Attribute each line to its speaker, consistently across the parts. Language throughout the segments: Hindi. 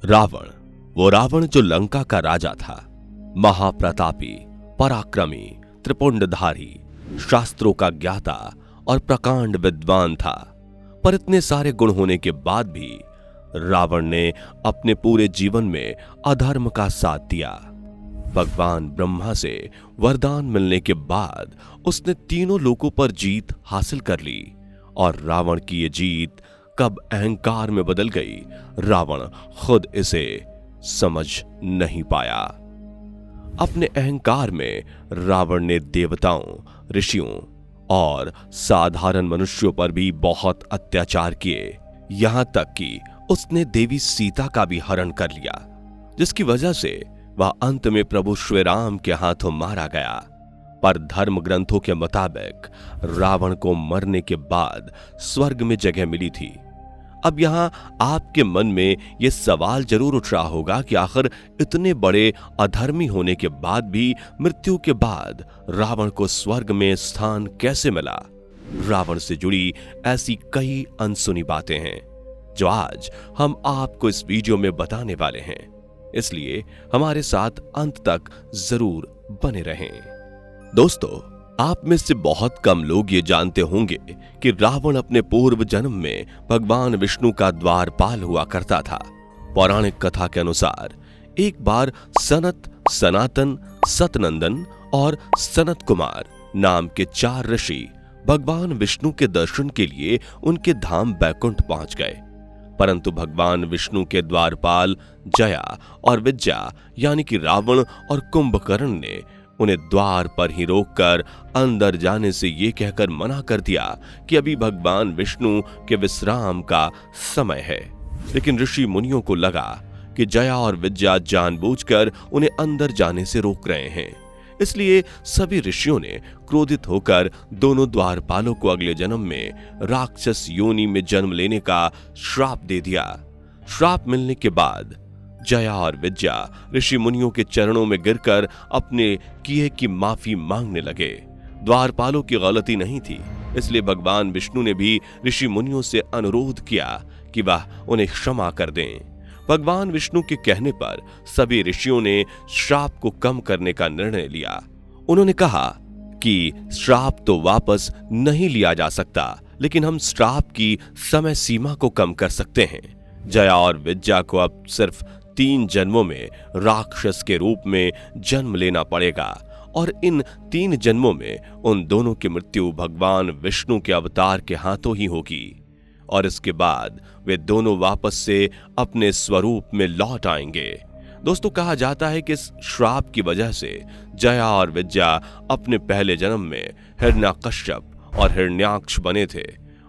Speaker 1: रावण, वो रावण जो लंका का राजा था, महाप्रतापी, पराक्रमी, त्रिपुंडधारी, शास्त्रों का ज्ञाता और प्रकांड विद्वान था। पर इतने सारे गुण होने के बाद भी रावण ने अपने पूरे जीवन में अधर्म का साथ दिया। भगवान ब्रह्मा से वरदान मिलने के बाद उसने तीनों लोकों पर जीत हासिल कर ली और रावण की ये जीत कब अहंकार में बदल गई, रावण खुद इसे समझ नहीं पाया। अपने अहंकार में रावण ने देवताओं, ऋषियों और साधारण मनुष्यों पर भी बहुत अत्याचार किए, यहां तक कि उसने देवी सीता का भी हरण कर लिया, जिसकी वजह से वह अंत में प्रभु श्री राम के हाथों मारा गया। पर धर्म ग्रंथों के मुताबिक रावण को मरने के बाद स्वर्ग में जगह मिली थी। अब यहां आपके मन में यह सवाल जरूर उठ रहा होगा कि आखिर इतने बड़े अधर्मी होने के बाद भी मृत्यु के बाद रावण को स्वर्ग में स्थान कैसे मिला। रावण से जुड़ी ऐसी कई अनसुनी बातें हैं जो आज हम आपको इस वीडियो में बताने वाले हैं, इसलिए हमारे साथ अंत तक जरूर बने रहें। दोस्तों, आप में से बहुत कम लोग ये जानते होंगे कि रावण अपने पूर्व जन्म में भगवान विष्णु का द्वारपाल हुआ करता था। पौराणिक कथा के अनुसार एक बार सनत, सनातन, सतनंदन और सनत कुमार नाम के 4 ऋषि भगवान विष्णु के दर्शन के लिए उनके धाम बैकुंठ पहुंच गए। परंतु भगवान विष्णु के द्वारपाल जया और विद्या यानी कि रावण और कुंभकर्ण ने उन्हें द्वार पर ही रोककर अंदर जाने से यह कहकर मना कर दिया कि अभी भगवान विष्णु के विश्राम का समय है। लेकिन ऋषि मुनियों को लगा कि जया और विद्या जानबूझकर उन्हें अंदर जाने से रोक रहे हैं, इसलिए सभी ऋषियों ने क्रोधित होकर दोनों द्वारपालों को अगले जन्म में राक्षस योनि में जन्म लेने का श्राप दे दिया। श्राप मिलने के बाद जया और विद्या ऋषि मुनियों के चरणों में गिरकर अपने किए की माफी मांगने लगे। द्वारपालों की गलती नहीं थी, इसलिए भगवान विष्णु ने भी ऋषि मुनियों से अनुरोध किया कि वह उन्हें क्षमा कर दें। भगवान विष्णु के कहने पर सभी ऋषियों ने श्राप को कम करने का निर्णय लिया। उन्होंने कहा कि श्राप तो वापस नहीं लिया जा सकता, लेकिन हम श्राप की समय सीमा को कम कर सकते हैं। जया और विद्या को अब सिर्फ 3 जन्मों में राक्षस के रूप में जन्म लेना पड़ेगा और इन 3 जन्मों में उन दोनों की मृत्यु भगवान विष्णु के अवतार के हाथों ही होगी और इसके बाद वे दोनों वापस से अपने स्वरूप में लौट आएंगे। दोस्तों, कहा जाता है कि इस श्राप की वजह से जया और विद्या अपने पहले जन्म में हिरण्यकश्यप और हिरण्याक्ष बने थे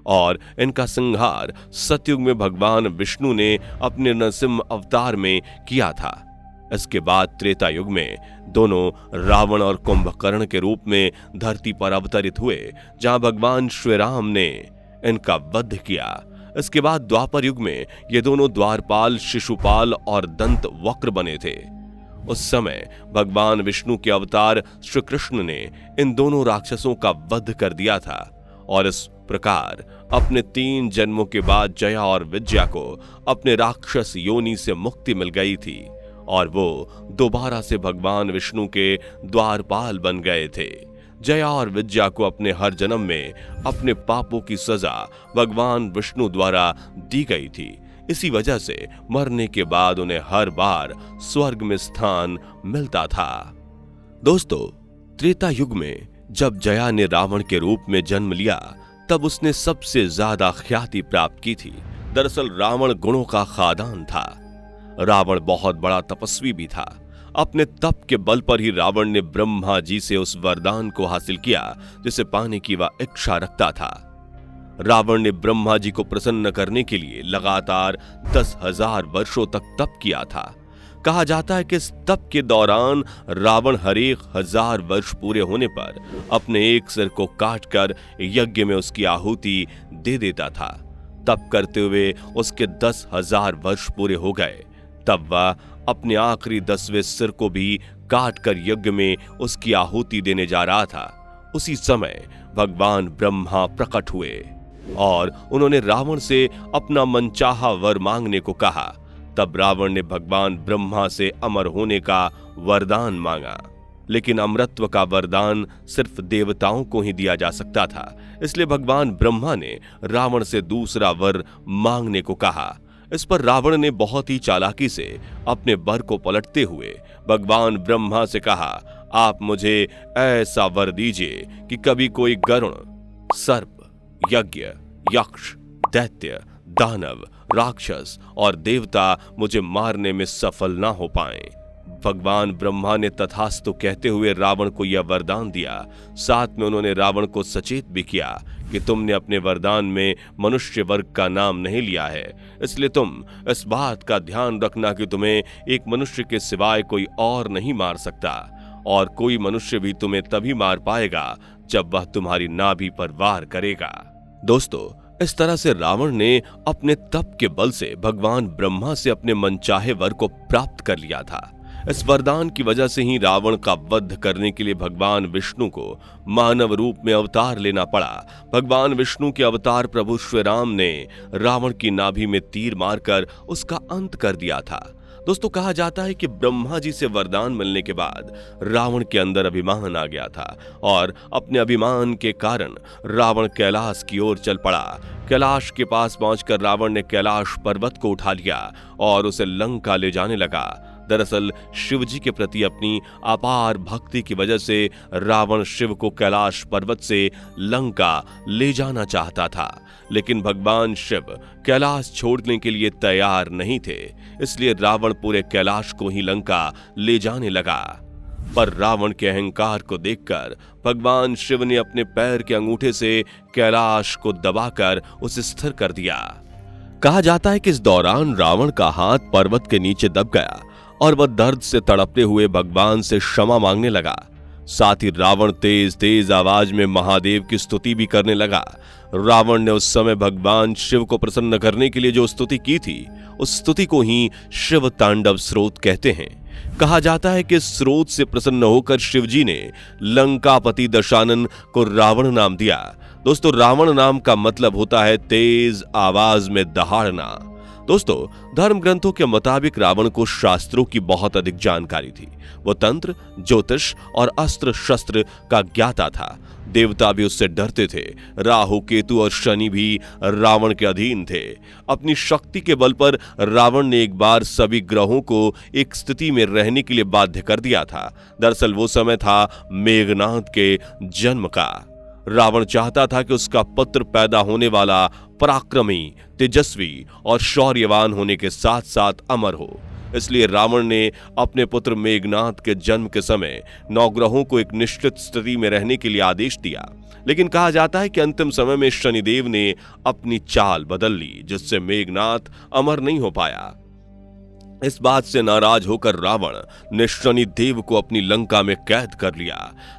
Speaker 1: और इनका संहार सतयुग में भगवान विष्णु ने अपने नरसिंह अवतार में किया था। इसके बाद त्रेता युग में दोनों रावण और कुंभकर्ण के रूप में धरती पर अवतरित हुए, जहां भगवान श्री राम ने इनका वध किया। इसके बाद द्वापर युग में ये दोनों द्वारपाल शिशुपाल और दंत वक्र बने थे। उस समय भगवान विष्णु के अवतार श्री कृष्ण ने इन दोनों राक्षसों का वध कर दिया था और इस प्रकार अपने 3 जन्मों के बाद जया और विद्या को अपने राक्षस योनि से मुक्ति मिल गई थी और वो दोबारा से भगवान विष्णु के द्वारपाल बन गए थे। जया और विद्या को अपने हर जन्म में अपने पापों की सजा भगवान विष्णु द्वारा दी गई थी। इसी वजह से मरने के बाद उन्हें हर बार स्वर्ग में स्थान मिलता था। दोस्तों, त्रेता युग में जब जया ने रावण के रूप में जन्म लिया, तब उसने सबसे ज्यादा ख्याति प्राप्त की थी। दरअसल रावण गुणों का खादान था। रावण बहुत बड़ा तपस्वी भी था। अपने तप के बल पर ही रावण ने ब्रह्मा जी से उस वरदान को हासिल किया जिसे पाने की वह इच्छा रखता था। रावण ने ब्रह्मा जी को प्रसन्न करने के लिए लगातार 10,000 वर्षों तक तप किया था। कहा जाता है कि इस तप के दौरान रावण हर 1,000 वर्ष पूरे होने पर अपने एक सिर को काटकर यज्ञ में उसकी आहुति दे देता था। तप करते हुए उसके 10,000 वर्ष पूरे हो गए, तब वह अपने आखिरी 10वें सिर को भी काटकर यज्ञ में उसकी आहुति देने जा रहा था। उसी समय भगवान ब्रह्मा प्रकट हुए और उन्होंने रावण से अपना मनचाहा वर मांगने को कहा। तब रावण ने भगवान ब्रह्मा से अमर होने का वरदान मांगा, लेकिन अमरत्व का वरदान सिर्फ देवताओं को ही दिया जा सकता था। इसलिए भगवान ब्रह्मा ने रावण से दूसरा वर मांगने को कहा। इस पर रावण ने बहुत ही चालाकी से अपने वर को पलटते हुए भगवान ब्रह्मा से कहा, आप मुझे ऐसा वर दीजिए कि कभी कोई गरुण, सर्प, यज्ञ, यक्ष, दैत्य, दानव, राक्षस और देवता मुझे मारने में सफल ना हो पाएं। भगवान ब्रह्मा ने तथास्तु कहते हुए रावण को यह वरदान दिया। साथ में उन्होंने रावण को सचेत भी किया कि तुमने अपने वरदान में मनुष्य वर्ग का नाम नहीं लिया है, इसलिए तुम इस बात का ध्यान रखना कि तुम्हें एक मनुष्य के सिवाय कोई और नहीं मार सकता, और कोई मनुष्य भी तुम्हें तभी मार पाएगा जब वह तुम्हारी नाभि पर वार करेगा। दोस्तों, इस तरह से रावण ने अपने तप के बल से भगवान ब्रह्मा से अपने मनचाहे वर को प्राप्त कर लिया था। इस वरदान की वजह से ही रावण का वध करने के लिए भगवान विष्णु को मानव रूप में अवतार लेना पड़ा। भगवान विष्णु के अवतार प्रभु श्री राम ने रावण की नाभि में तीर मारकर उसका अंत कर दिया था। दोस्तों, कहा जाता है कि ब्रह्मा जी से वरदान मिलने के बाद रावण के अंदर अभिमान आ गया था और अपने अभिमान के कारण रावण कैलाश की ओर चल पड़ा। कैलाश के पास पहुंचकर रावण ने कैलाश पर्वत को उठा लिया और उसे लंका ले जाने लगा। दरअसल शिव जी के प्रति अपनी अपार भक्ति की वजह से रावण शिव को कैलाश पर्वत से लंका ले जाना चाहता था, लेकिन भगवान शिव कैलाश छोड़ने के लिए तैयार नहीं थे। इसलिए रावण पूरे कैलाश को ही लंका ले जाने लगा। पर रावण के अहंकार को देखकर भगवान शिव ने अपने पैर के अंगूठे से कैलाश को दबाकर उसे स्थिर कर दिया। कहा जाता है कि इस दौरान रावण का हाथ पर्वत के नीचे दब गया और वह दर्द से तड़पते हुए भगवान से क्षमा मांगने लगा। साथ ही रावण तेज तेज आवाज में महादेव की स्तुति भी करने लगा। रावण ने उस समय भगवान शिव को प्रसन्न करने के लिए जो स्तुति की थी, उस स्तुति को ही शिव तांडव स्रोत कहते हैं। कहा जाता है कि इस स्रोत से प्रसन्न होकर शिवजी ने लंकापति दशानन को रावण नाम दिया। दोस्तों, रावण नाम का मतलब होता है तेज आवाज में दहाड़ना। दोस्तों, धर्म ग्रंथों के मुताबिक रावण को शास्त्रों की बहुत अधिक जानकारी थी। वो तंत्र, ज्योतिष और अस्त्र शस्त्र का ज्ञाता था। देवता भी उससे डरते थे। राहु, केतु और शनि भी रावण के अधीन थे। अपनी शक्ति के बल पर रावण ने एक बार सभी ग्रहों को एक स्थिति में रहने के लिए बाध्य कर दिया था। दरअसल वो समय था मेघनाद के जन्म का। रावण चाहता था कि उसका पुत्र पैदा होने वाला पराक्रमी, तेजस्वी और शौर्यवान होने के साथ साथ अमर हो। इसलिए रावण ने अपने पुत्र मेघनाद के जन्म के समय नवग्रहों को एक निश्चित स्थिति में रहने के लिए आदेश दिया। लेकिन कहा जाता है कि अंतिम समय में शनिदेव ने अपनी चाल बदल ली, जिससे मेघनाद अमर नहीं हो पाया। इस बात से नाराज होकर रावण ने शनिदेव को अपनी लंका में कैद कर लिया।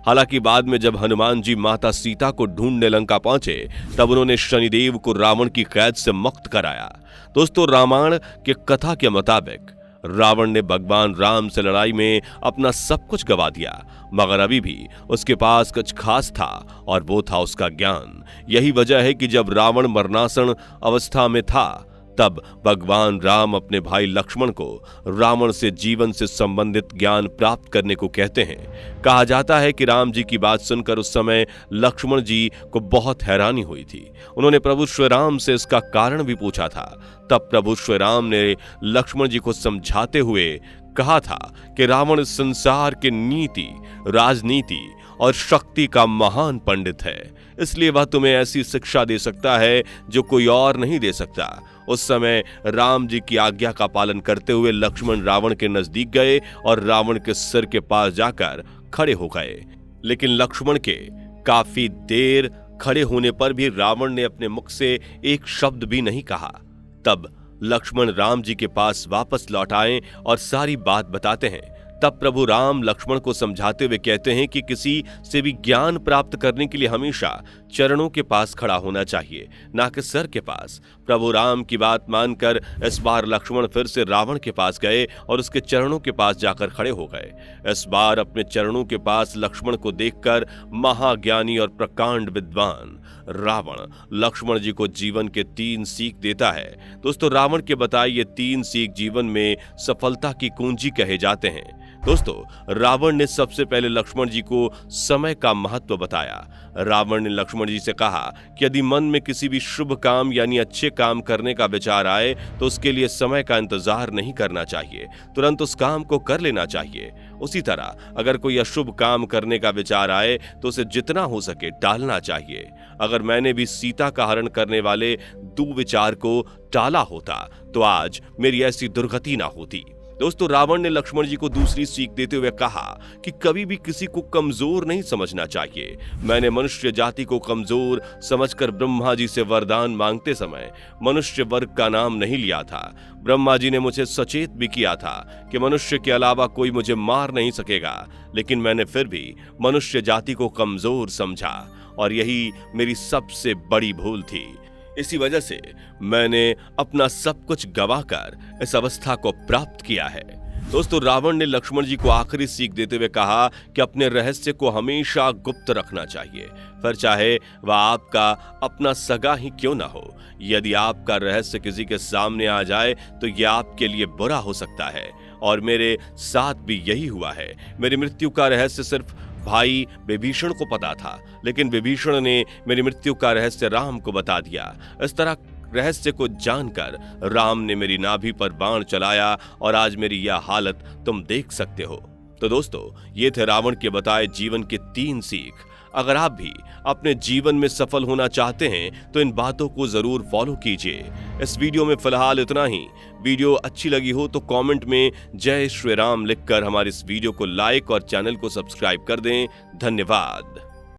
Speaker 1: हालांकि बाद में जब हनुमान जी माता सीता को ढूंढने लंका पहुंचे, तब उन्होंने शनिदेव को रावण की कैद से मुक्त कराया। दोस्तों, रामायण के कथा के मुताबिक रावण ने भगवान राम से लड़ाई में अपना सब कुछ गवा दिया, मगर अभी भी उसके पास कुछ खास था और वो था उसका ज्ञान। यही वजह है कि जब रावण मरणासन अवस्था में था, तब भगवान राम अपने भाई लक्ष्मण को रावण से जीवन से संबंधित ज्ञान प्राप्त करने को कहते हैं। कहा जाता है कि राम जी की बात सुनकर उस समय लक्ष्मण जी को बहुत हैरानी हुई थी। उन्होंने प्रभु श्री राम से इसका कारण भी पूछा था। तब प्रभु श्री राम ने लक्ष्मण जी को समझाते हुए कहा था कि रावण संसार के नीति, राजनीति और शक्ति का महान पंडित है, इसलिए वह तुम्हें ऐसी शिक्षा दे सकता है जो कोई और नहीं दे सकता। उस समय राम जी की आज्ञा का पालन करते हुए लक्ष्मण रावण के नजदीक गए और रावण के सिर के पास जाकर खड़े हो गए। लेकिन लक्ष्मण के काफी देर खड़े होने पर भी रावण ने अपने मुख से एक शब्द भी नहीं कहा। तब लक्ष्मण राम जी के पास वापस लौट आए और सारी बात बताते हैं। तब प्रभु राम लक्ष्मण को समझाते हुए कहते हैं कि किसी से भी ज्ञान प्राप्त करने के लिए हमेशा चरणों के पास खड़ा होना चाहिए, ना कि सर के पास। प्रभु राम की बात मानकर इस बार लक्ष्मण फिर से रावण के पास गए और उसके चरणों के पास जाकर खड़े हो गए। इस बार अपने चरणों के पास लक्ष्मण को देखकर महाज्ञानी और प्रकांड विद्वान रावण लक्ष्मण जी को जीवन के 3 सीख देता है। दोस्तों, रावण के बताए ये 3 सीख जीवन में सफलता की कुंजी कहे जाते हैं। दोस्तों, रावण ने सबसे पहले लक्ष्मण जी को समय का महत्व बताया। रावण ने लक्ष्मण जी से कहा कि यदि मन में किसी भी शुभ काम यानी अच्छे काम करने का विचार आए तो उसके लिए समय का इंतजार नहीं करना चाहिए, तुरंत उस काम को कर लेना चाहिए। उसी तरह अगर कोई अशुभ काम करने का विचार आए तो उसे जितना हो सके टालना चाहिए। अगर मैंने भी सीता का हरण करने वाले दुविचार को टाला होता तो आज मेरी ऐसी दुर्गति ना होती। दोस्तों, रावण ने लक्ष्मण जी को दूसरी सीख देते हुए कहा कि कभी भी किसी को कमजोर नहीं समझना चाहिए। मैंने मनुष्य जाति को कमजोर समझकर ब्रह्मा जी से वरदान मांगते समय मनुष्य वर्ग का नाम नहीं लिया था। ब्रह्मा जी ने मुझे सचेत भी किया था कि मनुष्य के अलावा कोई मुझे मार नहीं सकेगा, लेकिन मैंने फिर भी मनुष्य जाति को कमजोर समझा और यही मेरी सबसे बड़ी भूल थी। इसी वजह से मैंने अपना सब कुछ गंवाकर इस अवस्था को प्राप्त किया है। दोस्तों, रावण ने लक्ष्मण जी को आखिरी सीख देते हुए कहा कि अपने रहस्य को हमेशा गुप्त रखना चाहिए, फिर चाहे वह आपका अपना सगा ही क्यों ना हो। यदि आपका रहस्य किसी के सामने आ जाए तो यह आपके लिए बुरा हो सकता है, और मेरे साथ भी यही हुआ है। मेरी मृत्यु का रहस्य सिर्फ भाई विभीषण को पता था, लेकिन विभीषण ने मेरी मृत्यु का रहस्य राम को बता दिया। इस तरह रहस्य को जानकर राम ने मेरी नाभि पर बाण चलाया और आज मेरी यह हालत तुम देख सकते हो। तो दोस्तों, ये थे रावण के बताए जीवन के 3 सीख। अगर आप भी अपने जीवन में सफल होना चाहते हैं तो इन बातों को जरूर फॉलो कीजिए। इस वीडियो में फिलहाल इतना ही। वीडियो अच्छी लगी हो तो कमेंट में जय श्री राम लिखकर हमारे इस वीडियो को लाइक और चैनल को सब्सक्राइब कर दें। धन्यवाद।